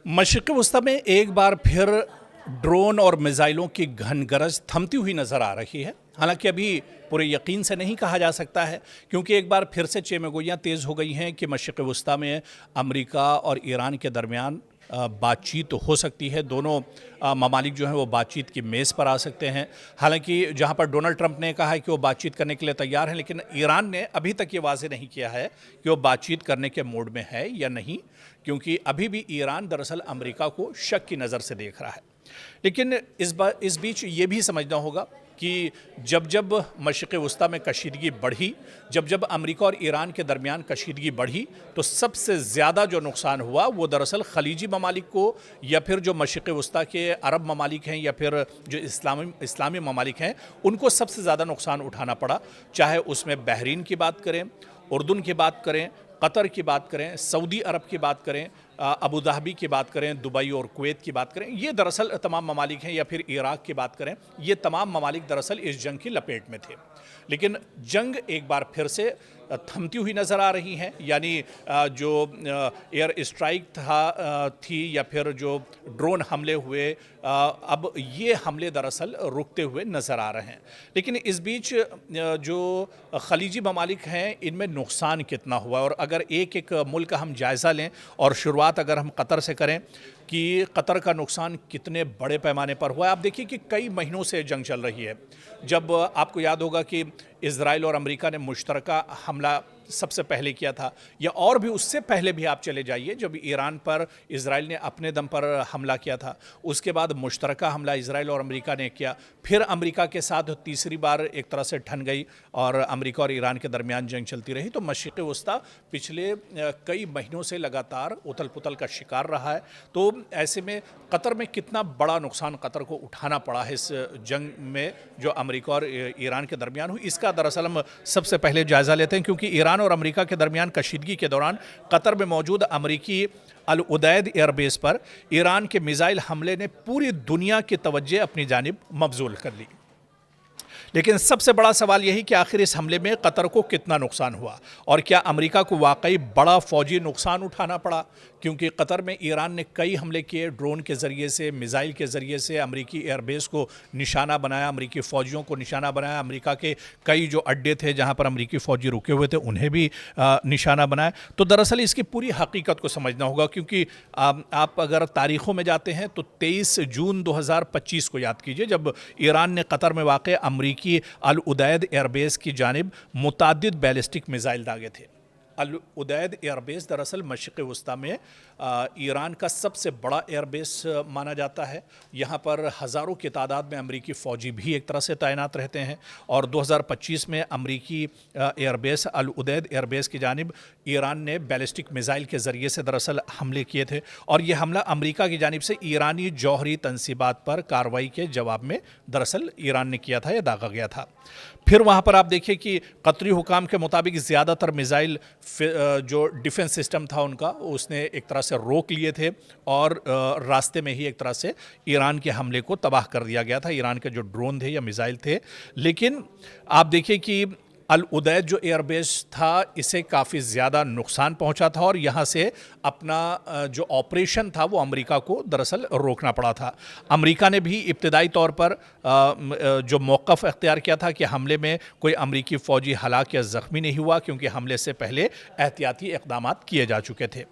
मशरिक़ वस्ती में एक बार फिर ड्रोन और मिसाइलों की घन गरज थमती हुई नज़र आ रही है। हालांकि अभी पूरे यकीन से नहीं कहा जा सकता है, क्योंकि एक बार फिर से चेमगोइयाँ तेज़ हो गई हैं कि मशरिक़ वस्ती में अमेरिका और ईरान के दरमियान बातचीत हो सकती है। दोनों ममालिक जो हैं वो बातचीत की मेज़ पर आ सकते हैं। हालांकि जहां पर डोनाल्ड ट्रंप ने कहा है कि वो बातचीत करने के लिए तैयार हैं, लेकिन ईरान ने अभी तक ये वाज़ेह नहीं किया है कि वो बातचीत करने के मूड में है या नहीं, क्योंकि अभी भी ईरान दरअसल अमेरिका को शक की नज़र से देख रहा है। लेकिन इस बीच ये भी समझना होगा कि जब जब मशरिक़ वस्ती में कशीदगी बढ़ी, जब जब अमेरिका और ईरान के दरमियान कशीदगी बढ़ी, तो सबसे ज़्यादा जो नुकसान हुआ वो दरअसल खलीजी ममालिक को, या फिर जो मशरिक़ वस्ती के अरब ममालिक हैं, या फिर जो इस्लामी ममालिक हैं, उनको सबसे ज़्यादा नुकसान उठाना पड़ा। चाहे उसमें बहरीन की बात करें, उर्दन की बात करें, कतर की बात करें, सऊदी अरब की बात करें, अबू धाबी की बात करें, दुबई और कुवैत की बात करें, ये दरअसल तमाम ममालिक हैं, या फिर इराक़ की बात करें, ये तमाम ममालिक दरअसल इस जंग की लपेट में थे। लेकिन जंग एक बार फिर से थमती हुई नज़र आ रही हैं। यानी जो एयर स्ट्राइक थी या फिर जो ड्रोन हमले हुए, अब ये हमले दरअसल रुकते हुए नज़र आ रहे हैं। लेकिन इस बीच जो खलीजी ममालिक हैं, इनमें नुकसान कितना हुआ, और अगर एक एक मुल्क हम जायज़ा लें, और शुरुआत अगर हम कतर से करें कि कतर का नुकसान कितने बड़े पैमाने पर हुआ है। आप देखिए कि कई महीनों से जंग चल रही है। जब आपको याद होगा कि इज़राइल और अमेरिका ने मुश्तरका हमला सबसे पहले किया था, या और भी उससे पहले भी आप चले जाइए, जब ईरान पर इज़राइल ने अपने दम पर हमला किया था, उसके बाद मुश्तरका हमला इज़राइल और अमेरिका ने किया। फिर अमेरिका के साथ तीसरी बार एक तरह से ठन गई और अमेरिका और ईरान के दरमियान जंग चलती रही। तो मशरिक़ वस्ती पिछले कई महीनों से लगातार उथल पुथल का शिकार रहा है। तो ऐसे में कतर में कितना बड़ा नुकसान कतर को उठाना पड़ा है इस जंग में जो अमेरिका और ईरान के दरमियान हुई, इसका दरअसल हम सबसे पहले जायज़ा लेते हैं। क्योंकि ईरान और अमेरिका के दरमियान कशीदगी के दौरान कतर में मौजूद अमेरिकी अल उदैद एयरबेस पर ईरान के मिसाइल हमले ने पूरी दुनिया की तवज्जो अपनी जानिब मबजूल कर ली। लेकिन सबसे बड़ा सवाल यही कि आखिर इस हमले में कतर को कितना नुकसान हुआ, और क्या अमेरिका को वाकई बड़ा फौजी नुकसान उठाना पड़ा। क्योंकि कतर में ईरान ने कई हमले किए, ड्रोन के ज़रिए से, मिसाइल के ज़रिए से अमेरिकी एयरबेस को निशाना बनाया, अमेरिकी फ़ौजियों को निशाना बनाया, अमेरिका के कई जो अड्डे थे जहां पर अमेरिकी फ़ौजी रुके हुए थे उन्हें भी निशाना बनाया। तो दरअसल इसकी पूरी हकीकत को समझना होगा, क्योंकि आप अगर तारीख़ों में जाते हैं तो 23 जून 2025 को याद कीजिए, जब ईरान ने कतर में वाक़ अमेरिकी अल उदैद एयरबेस की जानिब मुताद्दिद बैलिस्टिक मिसाइल दागे थे। अल उदैद एयरबेस दरअसल मशरिक़ वस्ती में ईरान का सबसे बड़ा एयरबेस माना जाता है। यहाँ पर हज़ारों की तादाद में अमेरिकी फ़ौजी भी एक तरह से तैनात रहते हैं। और 2025 में अमेरिकी एयरबेस अल उदैद एयरबेस की जानिब ईरान ने बैलिस्टिक मिसाइल के ज़रिए से दरअसल हमले किए थे, और ये हमला अमेरिका की जानिब से ईरानी जौहरी तनसीबात पर कार्रवाई के जवाब में दरअसल ईरान ने किया था या दागा गया था। फिर वहाँ पर आप देखिए कि कतरी हुकाम के मुताबिक ज़्यादातर मिसाइल जो डिफेंस सिस्टम था उनका, उसने एक तरह से रोक लिए थे, और रास्ते में ही एक तरह से ईरान के हमले को तबाह कर दिया गया था, ईरान के जो ड्रोन थे या मिसाइल थे। लेकिन आप देखिए कि अल उदैद जो एयरबेस था, इसे काफ़ी ज़्यादा नुकसान पहुंचा था, और यहाँ से अपना जो ऑपरेशन था वो अमेरिका को दरअसल रोकना पड़ा था। अमेरिका ने भी इब्तदाई तौर पर जो मौक़िफ़ अख्तियार किया था कि हमले में कोई अमेरिकी फ़ौजी हलाक या ज़ख्मी नहीं हुआ, क्योंकि हमले से पहले एहतियाती इक़दामात किए जा चुके थे।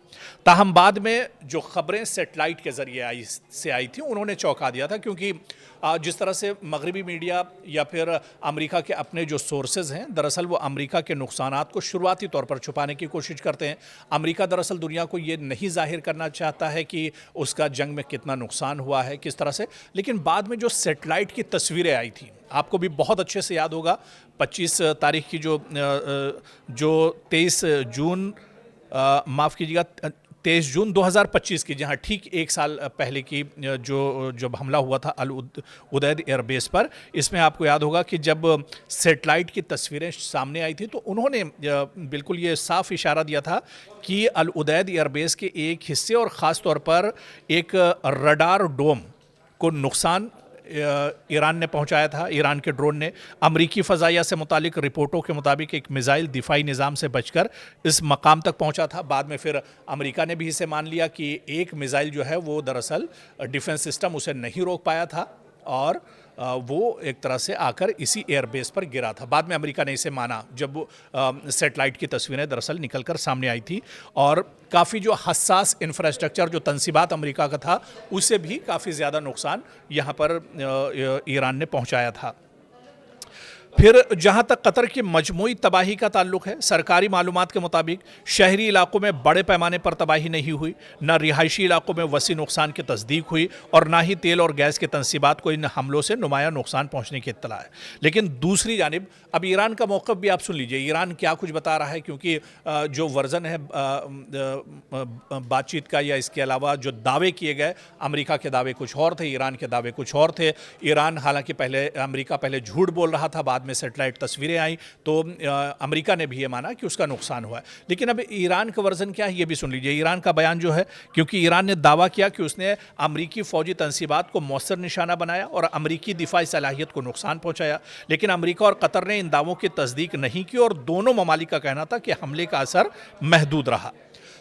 ताहम बाद में जो ख़बरें सेटेलाइट के ज़रिए आई थी, उन्होंने चौंका दिया था, क्योंकि जिस तरह से मगरबी मीडिया या फिर अमेरिका के अपने जो सोर्सेज हैं, दरअसल वो अमेरिका के नुकसानात को शुरुआती तौर पर छुपाने की कोशिश करते हैं। अमेरिका दरअसल दुनिया को ये नहीं जाहिर करना चाहता है कि उसका जंग में कितना नुकसान हुआ है, किस तरह से। लेकिन बाद में जो सेटेलाइट की तस्वीरें आई थी, आपको भी बहुत अच्छे से याद होगा, 25 तारीख की जो 23 जून माफ़ कीजिएगा 23 जून 2025 की, जहां ठीक एक साल पहले की जो जब हमला हुआ था अल उदैद एयरबेस पर, इसमें आपको याद होगा कि जब सेटेलाइट की तस्वीरें सामने आई थी तो उन्होंने बिल्कुल ये साफ इशारा दिया था कि अल उदैद एयरबेस के एक हिस्से और ख़ास तौर पर एक रडार डोम को नुकसान ईरान ने पहुंचाया था, ईरान के ड्रोन ने। अमरीकी फ़ज़ाइया से मुतालिक रिपोर्टों के मुताबिक एक मिसाइल दिफाई निज़ाम से बचकर इस मकाम तक पहुंचा था। बाद में फिर अमेरिका ने भी इसे मान लिया कि एक मिसाइल जो है वो दरअसल डिफेंस सिस्टम उसे नहीं रोक पाया था और वो एक तरह से आकर इसी एयरबेस पर गिरा था। बाद में अमेरिका ने इसे माना जब सैटेलाइट की तस्वीरें दरअसल निकलकर सामने आई थी और काफ़ी जो हसास इंफ्रास्ट्रक्चर जो तंसीबात अमेरिका का था उसे भी काफ़ी ज़्यादा नुकसान यहाँ पर ईरान ने पहुँचाया था। फिर जहां तक कतर की मजमूई तबाही का ताल्लुक है, सरकारी मालूमात के मुताबिक शहरी इलाकों में बड़े पैमाने पर तबाही नहीं हुई, न रिहायशी इलाकों में वसी नुकसान की तस्दीक हुई और ना ही तेल और गैस के तंसीबात को इन हमलों से नुमाया नुकसान पहुंचने की इत्तला है। लेकिन दूसरी जानिब अब ईरान का मौक़िफ़ भी आप सुन लीजिए, ईरान क्या कुछ बता रहा है, क्योंकि जो वर्जन है बातचीत का या इसके अलावा जो दावे किए गए, अमेरिका के दावे कुछ और थे, ईरान के दावे कुछ और थे। ईरान हालांकि अमेरिका पहले झूठ बोल रहा था, बाद में सैटेलाइट तस्वीरें आई तो अमेरिका ने भी ये माना कि उसका नुकसान हुआ है। लेकिन अब ईरान का वर्जन क्या है ये भी सुन लीजिए। ईरान का बयान जो है, क्योंकि ईरान ने दावा किया कि उसने अमेरिकी फौजी तंसीबात को मौसर निशाना बनाया और अमेरिकी दिफाई सलाहियत को नुकसान पहुंचाया, लेकिन अमेरिका और कतर ने इन दावों की तस्दीक नहीं की और दोनों ममालिक का कहना था कि हमले का असर महदूद रहा।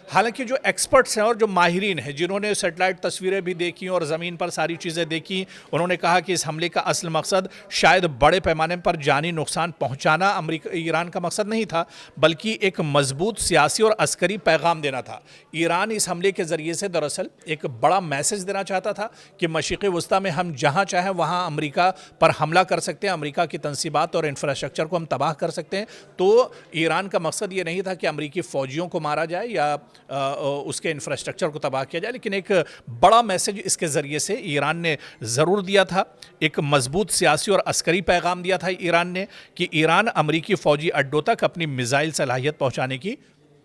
हालांकि जो एक्सपर्ट्स हैं और जो माहिरीन हैं जिन्होंने सैटेलाइट तस्वीरें भी देखी और ज़मीन पर सारी चीज़ें देखी, उन्होंने कहा कि इस हमले का असल मकसद शायद बड़े पैमाने पर जानी नुकसान पहुंचाना ईरान का मकसद नहीं था, बल्कि एक मजबूत सियासी और अस्करी पैगाम देना था। ईरान इस हमले के ज़रिए से दरअसल एक बड़ा मैसेज देना चाहता था कि मशरिक़ वस्ता में हम जहाँ चाहें वहाँ अमेरिका पर हमला कर सकते हैं, अमेरिका की तंसीबात और इंफ्रास्ट्रक्चर को हम तबाह कर सकते हैं। तो ईरान का मकसद ये नहीं था कि अमेरिकी फ़ौजियों को मारा जाए या उसके इंफ्रास्ट्रक्चर को तबाह किया जाए, लेकिन एक बड़ा मैसेज इसके ज़रिए से ईरान ने ज़रूर दिया था। एक मजबूत सियासी और अस्करी पैगाम दिया था ईरान ने कि ईरान अमेरिकी फ़ौजी अड्डों तक अपनी मिसाइल सलाहियत पहुंचाने की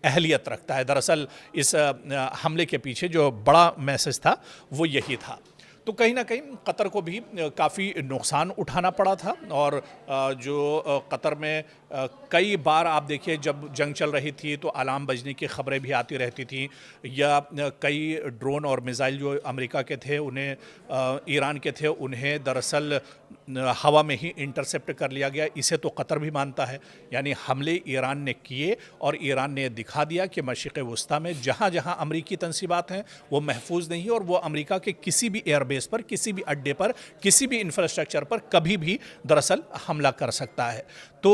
अहलियत रखता है। दरअसल इस हमले के पीछे जो बड़ा मैसेज था वो यही था। तो कहीं ना कहीं कतर को भी काफ़ी नुकसान उठाना पड़ा था और जो कतर में कई बार आप देखिए जब जंग चल रही थी तो अलार्म बजने की ख़बरें भी आती रहती थी, या कई ड्रोन और मिसाइल जो अमेरिका के थे उन्हें ईरान के थे उन्हें दरअसल हवा में ही इंटरसेप्ट कर लिया गया। इसे तो कतर भी मानता है, यानी हमले ईरान ने किए और ईरान ने दिखा दिया कि मशरिक़ वस्ता में जहाँ जहाँ अमेरिकी तंसीबात हैं वो महफूज नहीं, और वो अमेरिका के किसी भी एयरबेस पर, किसी भी अड्डे पर, किसी भी इंफ्रास्ट्रक्चर पर कभी भी दरअसल हमला कर सकता है। तो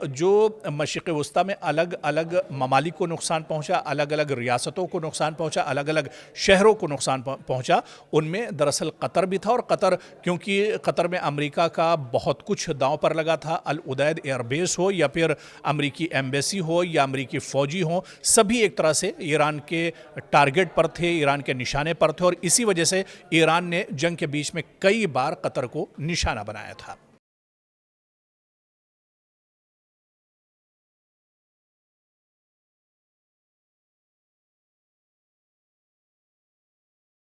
जो मशरिक़ वस्ता में अलग अलग ममालिक को नुकसान पहुंचा, अलग अलग रियासतों को नुकसान पहुंचा, अलग अलग शहरों को नुकसान पहुंचा, उनमें दरअसल कतर भी था। और कतर, क्योंकि कतर में अमेरिका का बहुत कुछ दांव पर लगा था, अल उदैद एयरबेस हो या फिर अमेरिकी एम्बेसी हो या अमेरिकी फ़ौजी हो, सभी एक तरह से ईरान के टारगेट पर थे, ईरान के निशाने पर थे, और इसी वजह से ईरान ने जंग के बीच में कई बार कतर को निशाना बनाया था।